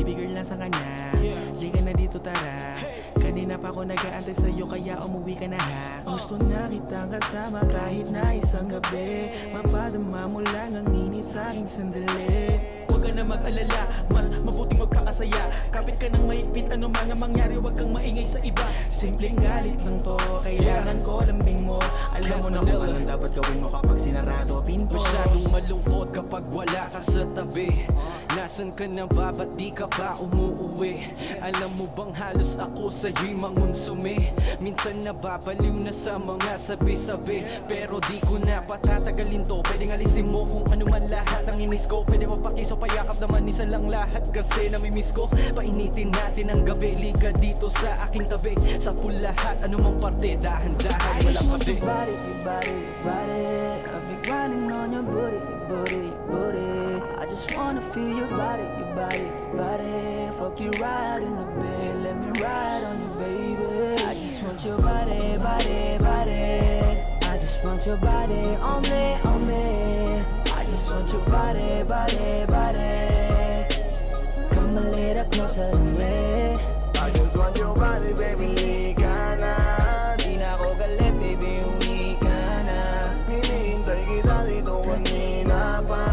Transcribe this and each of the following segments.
baby girl na sa kanya. Liga na dito tara, kanina pa ako nag-aantay sa'yo kaya umuwi ka na ha. Gusto na kitang kasama kahit na isang gabi, mapadama mo lang ang init sa'king sandali. Huwag ka na mag-alala, mas mabuting magpakasaya. Kapit ka ng mahigpit, ano man ang mangyari, huwag kang maingay sa iba. Simpleng galit lang to, kailangan ko lambing mo. Alam mo na kung anong dapat gawin mo kapag sinarado pinto. Masyadong malungkot kapag wala ka sa tabi. Nasaan ka na ba? Ba't di ka ba umuuwi? Alam mo bang halos ako sa'yo'y mangonsume? Minsan nababaliw na sa mga sabi-sabi, pero di ko na patatagalin to. Pwedeng alisin mo kung ano man lahat ang inis ko. Pwede mo pakiso, payakap naman isa lang lahat kasi namimiss ko. Painitin natin ang gabi, liga dito sa aking tabi. Sa full lahat, anumang parte, dahan-dahan, walang pati. Your body, your body, your body. I've been grinding on your booty, your booty, your booty. I just wanna feel your body, your body, your body. Fuck you right in the bed, let me ride on you, baby. I just want your body, body, body. I just want your body on me, on me. I just want your body, body, body. Come a little closer to me. I just want your body, baby, liga na. Di na ako galit, baby, uwi ka na. Hinihintay kita dito kanina pa.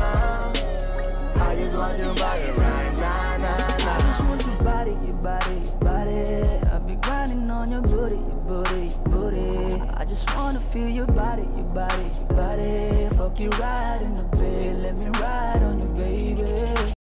I just want your body right now, na, na. I just want your body, your body, your body. I've been grinding on your booty, your booty, your booty. I just wanna feel your body, your body, your body. Fuck you right in the bed, let me ride on you, baby.